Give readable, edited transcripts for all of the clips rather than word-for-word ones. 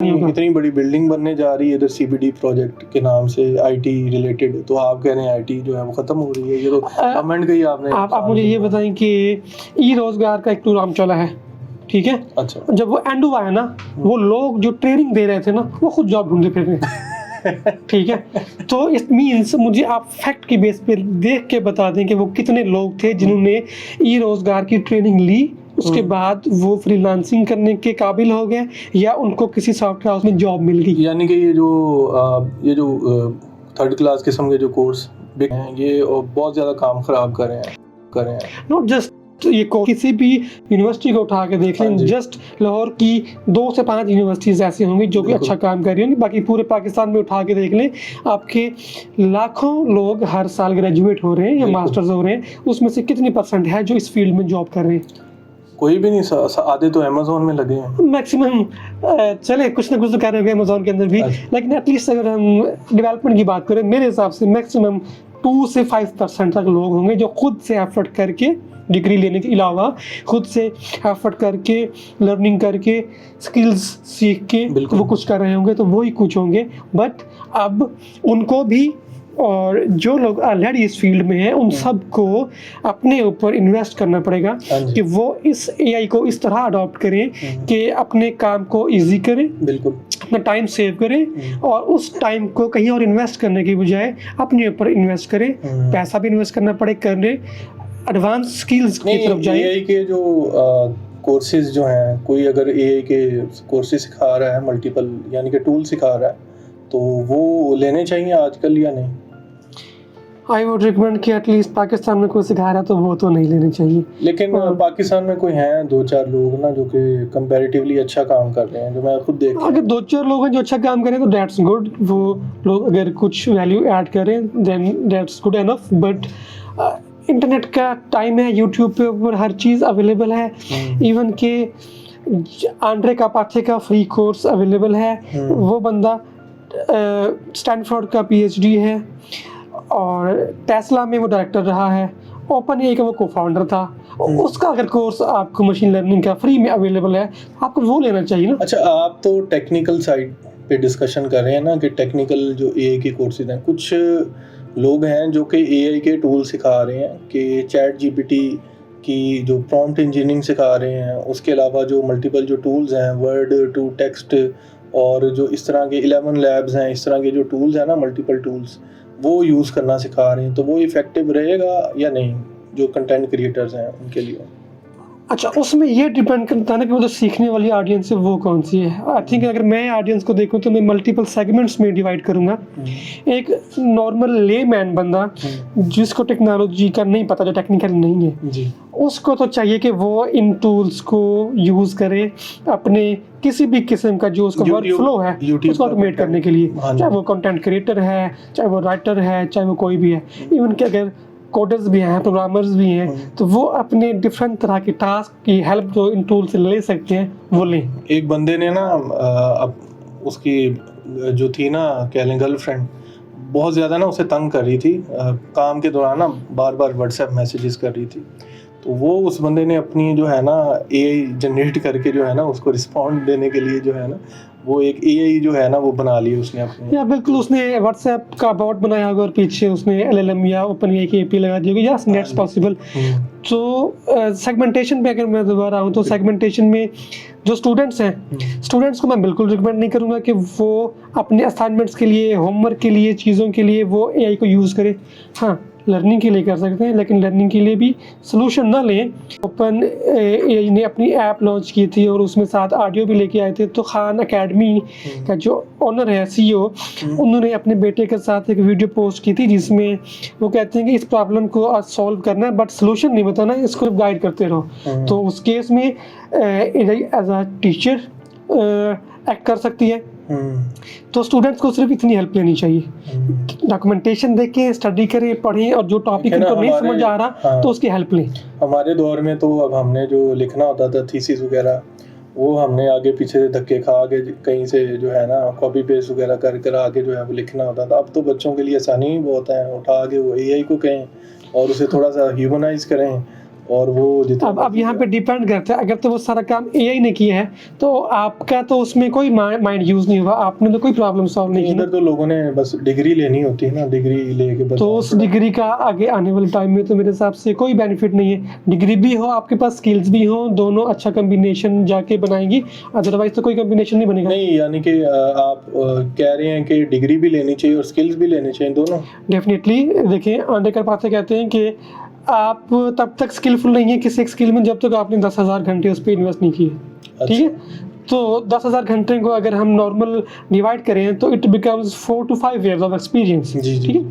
नहीं होगा। इतनी बड़ी बिल्डिंग बनने जा रही है इधर सीबीडी प्रोजेक्ट के नाम से आईटी रिलेटेड, तो आप कह रहे हैं आईटी जो है वो खत्म हो रही है, ये तो गवर्नमेंट का ही आपने आप मुझे ये बताएं कि ई रोजगार का एक प्रोग्राम चला है, ठीक है। अच्छा जब वो एंड हुआ है ना, वो लोग जो ट्रेनिंग दे रहे थे ना, वो खुद जॉब ढूंढते फिर रहे हैं। ठीक है, तो इट मीन्स मुझे आप फैक्ट की बेस पे देख के बता दें कि वो कितने लोग थे जिन्होंने ई रोजगार की ट्रेनिंग ली, उसके बाद वो फ्रीलांसिंग करने के काबिल हो गए या उनको किसी सॉफ्टवेयर हाउस में जॉब मिल गई। यानी कि ये जो थर्ड क्लास किस्म के जो कोर्स हैं ये बहुत ज़्यादा काम खराब कर रहे हैं। नॉट जस्ट ये किसी भी यूनिवर्सिटी को उठा के देख लें, जस्ट लाहौर की 2 से 5 यूनिवर्सिटीज़ ऐसी होंगी जो कि अच्छा काम कर रही होंगी, बाकी पूरे पाकिस्तान में उठा के देख लें, आपके लाखों लोग हर साल ग्रेजुएट हो रहे हैं या मास्टर्स हो रहे हैं, उसमें से कितनी परसेंट है जो इस फील्ड में जॉब कर रहे हैं? कोई भी नहीं, आधे तो अमेज़न में लगे हैं मैक्सिमम। चले कुछ ना कुछ तो कर रहे होंगे अमेज़न के अंदर भी, लेकिन एटलीस्ट अगर हम डेवलपमेंट की बात करें, मेरे हिसाब से मैक्सिमम 2 से 5% तक लोग होंगे जो खुद से एफर्ट करके, डिग्री लेने के अलावा खुद से एफर्ट करके, लर्निंग करके, स्किल्स सीख के वो कुछ कर रहे होंगे, तो वो ही कुछ होंगे। बट अब उनको भी और जो लोग ऑलरेडी इस फील्ड में हैं उन सबको अपने ऊपर इन्वेस्ट करना पड़ेगा कि वो इस एआई को इस तरह अडॉप्ट करें कि अपने काम को इजी करें, बिल्कुल अपना टाइम सेव करें और उस टाइम को कहीं और इन्वेस्ट करने की बजाय अपने ऊपर इन्वेस्ट करें। पैसा भी इन्वेस्ट करना पड़े, करने एडवांस स्किल्स की तरफ जाए। एआई के जो कोर्सेज जो हैं, कोई अगर एआई के कोर्सेज सिखा रहा है, मल्टीपल यानी कि टूल सिखा रहा है, तो वो लेने चाहिए आजकल या नहीं? आई वुड रिकमेंड कि एटलीस्ट पाकिस्तान में कोई सिखा रहा है तो वो तो नहीं लेने चाहिए। लेकिन पाकिस्तान में कोई हैं 2-4 लोग ना जो कि कंपैरेटिवली अच्छा काम कर रहे हैं, जो मैं खुद देख रहा हूं। अगर 2-4 लोग हैं जो अच्छा काम करें तो दैट्स गुड, वो लोग अगर कुछ वैल्यू ऐड करें then that's good enough. But internet का टाइम है, यूट्यूब पे ऊपर हर चीज़ अवेलेबल है, इवन के आंड्रे कापाथे का फ्री कोर्स अवेलेबल है। वो बंदा स्टैनफोर्ड का पीएचडी है और टेस्ला में वो डायरेक्टर रहा है, ओपन एआई का वो को-फाउंडर था। उसका अगर कोर्स आपको मशीन लर्निंग का फ्री में अवेलेबल है, आपको वो लेना चाहिए ना। अच्छा, आप तो टेक्निकल साइड पे डिस्कशन कर रहे हैं ना कि टेक्निकल जो एआई के कोर्सेज हैं, कुछ लोग हैं जो कि एआई के टूल सिखा रहे हैं कि चैट जीपीटी की जो प्रॉम्प्ट इंजीनियरिंग सिखा रहे हैं, उसके अलावा जो मल्टीपल जो टूल्स हैं, वर्ड टू टेक्स्ट और जो इस तरह के 11 लैब्स हैं, इस तरह के जो टूल्स हैं ना, मल्टीपल टूल्स, वो यूज़ करना सिखा रहे हैं, तो वो इफ़ेक्टिव रहेगा या नहीं जो कंटेंट क्रिएटर्स हैं उनके लिए? अच्छा, उसमें ये डिपेंड करता है ना कि वो जो सीखने वाली ऑडियंस है वो कौन सी है। आई थिंक अगर मैं ऑडियंस को देखूं तो मैं मल्टीपल सेगमेंट्स में डिवाइड करूंगा। एक नॉर्मल लेमैन बंदा जिसको टेक्नोलॉजी का नहीं पता, जो टेक्निकल नहीं है जी, उसको तो चाहिए कि वो इन टूल्स को यूज़ करे अपने किसी भी किस्म का जो उसका वर्क फ्लो है उसको ऑटोमेट करने के लिए, चाहे वो कंटेंट क्रिएटर है, चाहे वो राइटर है, चाहे वो कोई भी है। इवन कि अगर कोडर्स भी हैं, प्रोग्रामर्स भी हैं, तो वो अपने डिफरेंट तरह के टास्क की हेल्प जो इन टूल से ले सकते हैं वो लें। एक बंदे ने ना अब उसकी जो थी ना, कह लें गर्लफ्रेंड, बहुत ज़्यादा ना उसे तंग कर रही थी, काम के दौरान ना बार बार व्हाट्सएप मैसेजेस कर रही थी, तो वो उस बंदे ने अपनी जो है ना एआई जनरेट करके जो है ना उसको रिस्पॉन्ड देने के लिए जो है ना वो एक एआई जो है ना वो बना ली उसने अपनी। या बिल्कुल उसने व्हाट्सएप का बॉट बनाया होगा और पीछे उसने एलएलएम या ओपन एआई की एपी लगा दी होगी। Yes, that's possible. तो सेगमेंटेशन पे अगर मैं दोबारा आऊँ तो सेगमेंटेशन में जो स्टूडेंट्स हैं, स्टूडेंट्स को मैं बिल्कुल रिकमेंड नहीं करूँगा कि वो अपने असाइनमेंट्स के लिए, होमवर्क के लिए, चीज़ों के लिए वो एआई को यूज़ करें। हाँ, लर्निंग के लिए कर सकते हैं, लेकिन लर्निंग के लिए भी सोल्यूशन ना लें। ओपन एआई ने अपनी ऐप लॉन्च की थी और उसमें साथ ऑडियो भी लेके आए थे, तो खान एकेडमी का जो ओनर है, सीईओ, उन्होंने अपने बेटे के साथ एक वीडियो पोस्ट की थी जिसमें वो कहते हैं कि इस प्रॉब्लम को सॉल्व करना है बट सोल्यूशन नहीं बताना, इसको गाइड करते रहो। तो उस केस में AI as a teacher act कर सकती है। तो स्टूडेंट्स को सिर्फ इतनी हेल्प लेनी चाहिए, डॉक्यूमेंटेशन देखें, स्टडी करें, पढ़ें और जो टॉपिक उनको नहीं समझ आ रहा तो उसकी हेल्प लें। हमारे दौर में तो अब हमने जो लिखना होता था थीसिस वगैरह, वो हमने आगे पीछे से धक्के खा के कहीं से जो है ना कॉपी पेस्ट वगैरह कर कर आगे जो है वो लिखना होता था। अब तो बच्चों के लिए आसानी ही बहुत है, उठा के वो एआई को कहें और उसे थोड़ा सा ह्यूमनाइज करें और वो जितना अब यहाँ पे डिपेंड करता है, अगर तो वो सारा काम एआई ने किया है तो आपका तो उसमें कोई माइंड यूज नहीं हुआ, आपने तो कोई प्रॉब्लम सॉल्व नहीं की ना। इधर तो लोगों ने बस डिग्री लेनी होती है ना, डिग्री लेके बस तो उस डिग्री का आगे आने वाले टाइम में तो मेरे हिसाब से कोई बेनिफिट नहीं है। डिग्री भी हो, आपके पास स्किल्स भी हो, दोनों अच्छा कॉम्बिनेशन जाके बनाएंगी, अदरवाइज तो कोई कॉम्बिनेशन नहीं बनेगा। नहीं, यानी कि आप कह रहे हैं कि डिग्री भी लेनी चाहिए और स्किल्स भी लेने चाहिए दोनों। डेफिनेटली देखिए, अंडे करपाते कहते हैं कि आप तब तक स्किलफुल नहीं है किसी एक स्किल में जब तक आपने 10,000 घंटे उस पर इन्वेस्ट नहीं किए। ठीक है, तो 10,000 घंटे को अगर हम नॉर्मल डिवाइड करें तो it becomes 4 to 5 years of experience. जी, ठीक है,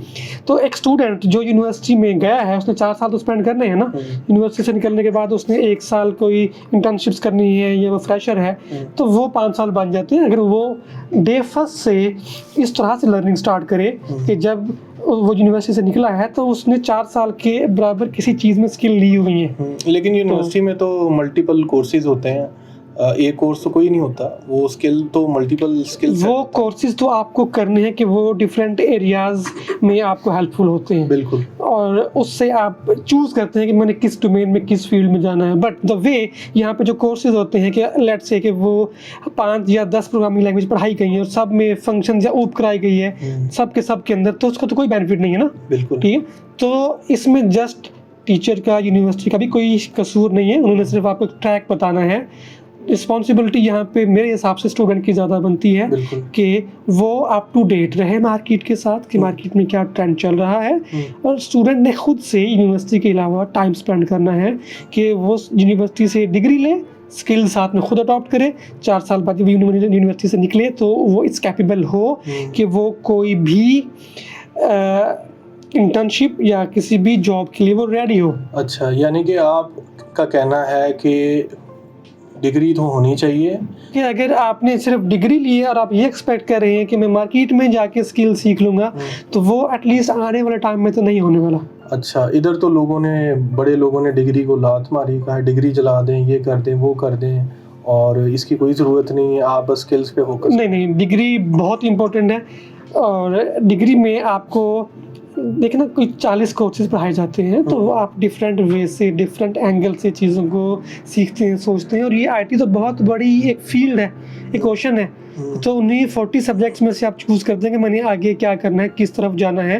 तो एक स्टूडेंट जो यूनिवर्सिटी में गया है उसने 4 साल तो स्पेंड करने हैं ना। यूनिवर्सिटी से निकलने के बाद उसने 1 साल कोई इंटर्नशिप्स करनी है या वो फ्रेशर है तो वो 5 साल बन जाते हैं। अगर वो डे फर्स्ट से इस तरह से लर्निंग स्टार्ट करे कि जब वो यूनिवर्सिटी से निकला है तो उसने 4 साल के बराबर किसी चीज़ में स्किल ली हुई है। लेकिन यूनिवर्सिटी में तो मल्टीपल कोर्सेज होते हैं, एक कोर्स तो कोई नहीं होता, वो स्किल तो मल्टीपल स्किल्स वो कोर्सेज तो आपको करने हैं कि वो डिफरेंट एरियाज में आपको हेल्पफुल होते हैं। बिल्कुल, और उससे आप चूज करते हैं कि मैंने किस डोमेन में किस फील्ड में जाना है। बट द वे यहाँ पे जो कोर्सेज होते हैं कि लेट्स से कि वो 5 या 10 प्रोग्रामिंग लैंग्वेज पढ़ाई गई है और सब में फंक्शन या ऊप कराई गई है सब के अंदर, तो उसका तो कोई बेनिफिट नहीं है ना। बिल्कुल, ठीक है, तो इसमें जस्ट टीचर का, यूनिवर्सिटी का भी कोई कसूर नहीं है, उन्होंने सिर्फ आपको ट्रैक बताना है। रिस्पॉन्सिबिलिटी यहाँ पे मेरे हिसाब से स्टूडेंट की ज़्यादा बनती है कि वो अप टू डेट रहे मार्केट के साथ कि मार्केट में क्या ट्रेंड चल रहा है। और स्टूडेंट ने खुद से यूनिवर्सिटी के अलावा टाइम स्पेंड करना है कि वो यूनिवर्सिटी से डिग्री ले, स्किल साथ में खुद अडॉप्ट करे, 4 साल बाद जब यूनिवर्सिटी से निकले तो वो इट्स कैपेबल हो कि वो कोई भी इंटर्नशिप या किसी भी जॉब के लिए वो रेडी हो। अच्छा, यानी कि आपका कहना है कि डिग्री तो होनी चाहिए कि अगर आपने सिर्फ डिग्री ली है और आप ये एक्सपेक्ट कर रहे हैं कि मैं मार्केट में जाके स्किल सीख लूँगा तो वो एटलीस्ट आने वाले टाइम में तो नहीं होने वाला। अच्छा, इधर तो बड़े लोगों ने डिग्री को लात मारी, कहा डिग्री जला दें, ये कर दें, वो कर दें और इसकी कोई ज़रूरत नहीं है, आप बस स्किल्स पे फोकस। नहीं, डिग्री बहुत इंपॉर्टेंट है और डिग्री में आपको देखना कोई 40 कोर्सेज पढ़ाए जाते हैं तो वो आप डिफरेंट वे से, डिफरेंट एंगल से चीज़ों को सीखते हैं, सोचते हैं। और ये आईटी तो बहुत बड़ी एक फील्ड है, एक ओशन है, तो उन्हीं 40 सब्जेक्ट्स में से आप चूज़ करते हैं कि मैंने आगे क्या करना है, किस तरफ जाना है।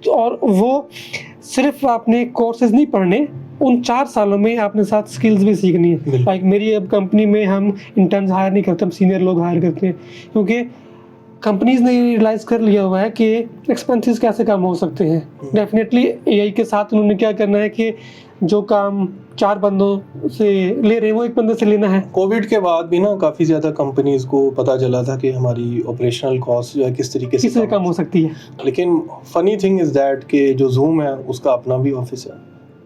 तो और वो सिर्फ आपने कोर्सेज नहीं पढ़ने, उन 4 सालों में आपने साथ स्किल्स भी सीखनी है। लाइक मेरी अब कंपनी में हम इंटर्न्स हायर नहीं करते, हम सीनियर लोग हायर करते हैं क्योंकि कंपनीज ने रियलाइज कर लिया हुआ है कि एक्सपेंसेस कैसे कम हो सकते हैं। डेफिनेटली एआई के साथ उन्होंने क्या करना है कि जो काम 4 बंदों से ले रहे हैं वो 1 बंदे से लेना है। कोविड के बाद भी ना काफ़ी ज़्यादा कंपनीज को पता चला था कि हमारी ऑपरेशनल कॉस्ट जो है किस तरीके से कम हो सकती है। लेकिन फनी थिंग इज़ दैट कि जो जूम है उसका अपना भी ऑफिस है,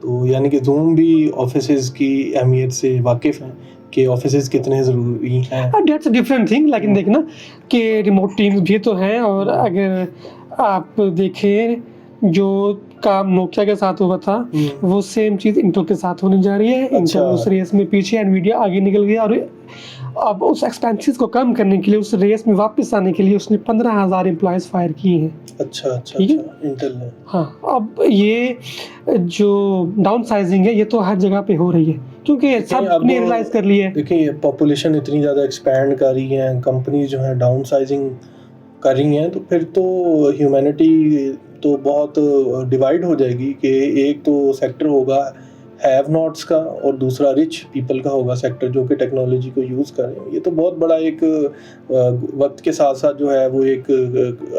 तो यानी कि जूम भी ऑफिसेज़ की अहमियत से वाकिफ़ हैं कि ऑफिसेज़ कितने ज़रूरी हैं। दैट्स अ डिफरेंट थिंग, लेकिन देखना कि रिमोट टीम्स भी तो हैं। और अगर आप देखें जो काम नोकिया के साथ हुआ था वो सेम चीज़ इंटेल के साथ होने जा रही है। इंटेल उस रेस में पीछे, एनवीडिया आगे निकल गया और अब उस एक्सपेंसेस को कम करने के लिए, उस रेस में वापस आने के लिए उसने 15,000 एम्प्लॉयज़ फायर किए हैं। अच्छा, इंटेल ने। हाँ, अब ये जो डाउन साइजिंग है ये तो हर जगह पे हो रही है क्योंकि सब ने रियलाइज कर लिया है। देखिए, पॉपुलेशन इतनी ज़्यादा एक्सपैंड कर रही है, कंपनी जो है डाउन साइजिंग कर रही हैं, तो फिर तो ह्यूमैनिटी तो बहुत डिवाइड हो जाएगी कि एक तो सेक्टर होगा हैव नॉट्स का और दूसरा रिच पीपल का होगा सेक्टर जो कि टेक्नोलॉजी को यूज़ कर रहे हैं। ये तो बहुत बड़ा एक वक्त के साथ साथ जो है वो एक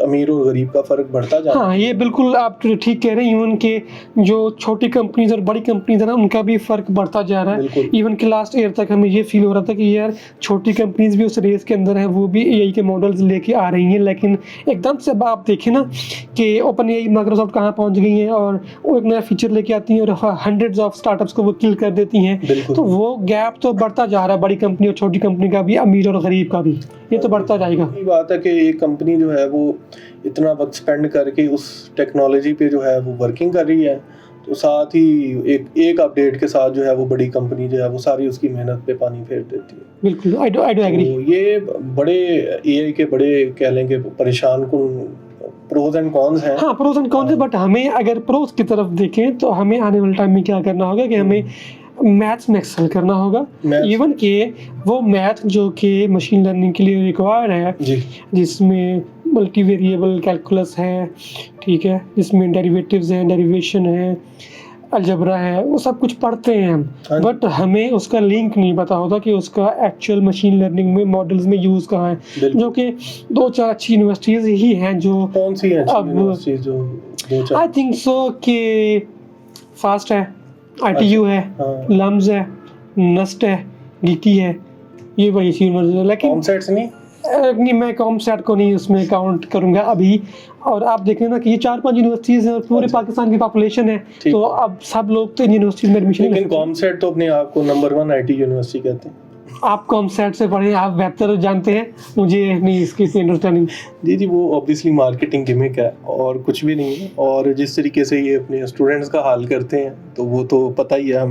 अमीर और गरीब का फ़र्क बढ़ता जा रहा है। हाँ, ये बिल्कुल आप ठीक कह रहे हैं। इवन के जो छोटी कंपनीज और बड़ी कंपनीज है ना उनका भी फ़र्क बढ़ता जा रहा है। इवन के लास्ट ईयर तक हमें ये फील हो रहा था कि यार छोटी कंपनीज भी उस रेस के अंदर हैं, वो भी एआई के मॉडल्स लेके आ रही हैं। लेकिन एकदम से अब आप देखें ना कि ओपन एआई, माइक्रोसॉफ्ट कहाँ पहुँच गई हैं और वो एक नया फीचर लेके आती हैं और हंड्रेड्स ऑफ स्टार्टअप्स को वो किल कर देती हैं। तो वो गैप तो बढ़ता जा रहा है, बड़ी कंपनी और छोटी कंपनी का भी, अमीर और गरीब का भी, ये तो बढ़ता जाएगा। ये बात है कि एक कंपनी जो है वो इतना वक्त स्पेंड करके उस टेक्नोलॉजी पे जो है वो वर्किंग कर रही है, तो साथ ही एक अपडेट के साथ जो है वो बड़ी कंपनी जो है वो सारी उसकी मेहनत पे पानी फेर देती है। बिल्कुल, आई डू एग्री। तो ये बड़े एआई के बड़े कह लेंगे प्रोज एंड कॉन्स हैं। हाँ, प्रोज एंड कॉन्स है, बट हमें अगर प्रोज की तरफ देखें तो हमें आने वाले टाइम में क्या करना होगा कि हमें मैथ्स में एक्सेल करना होगा। Maths- इवन कि वो मैथ जो कि मशीन लर्निंग के लिए रिक्वायर्ड है, जी जिसमें मल्टी वेरिएबल कैलकुलस है, ठीक है, जिसमें डेरिवेटिव्स हैं, डेरिवेशन है, अलजबरा है, वो सब कुछ पढ़ते हैं हम, हाँ जी। बट हमें उसका लिंक नहीं पता होता कि उसका एक्चुअल मशीन लर्निंग में मॉडल्स में यूज़ कहाँ है। बिल्कुल। जो कि 2-4 अच्छी यूनिवर्सिटीज़ ही हैं जो कौन सी है अब यूनिवर्सिटी जो दो आई चार? थिंक सो कि फास्ट है, ITU है, हाँ। लम्स है, नस्ट है, डीटी है, ये वही यूनिवर्सिटी है। लेकिन कॉमसेट्स नहीं? नहीं, मैं कॉमसेट को नहीं उसमें काउंट करूंगा अभी। और आप देखें ना कि ये 4-5 यूनिवर्सिटीज़ हैं और पूरे अच्छा। पाकिस्तान की पॉपुलेशन है, ठीक। तो अब सब लोग तो इन यूनिवर्सिटी में एडमिशन लेकिन कॉमसेट तो अपने आप को नंबर 1 IT यूनिवर्सिटी कहते हैं। आप कॉमसेट से पढ़े, आप बेहतर जानते हैं, मुझे नहीं इसकी इतनी अंडरस्टैंडिंग। जी वो ऑब्वियसली मार्केटिंग गिमिक है और कुछ भी नहीं है। और जिस तरीके से ये अपने स्टूडेंट्स का हाल करते हैं तो वो तो पता ही है हमें।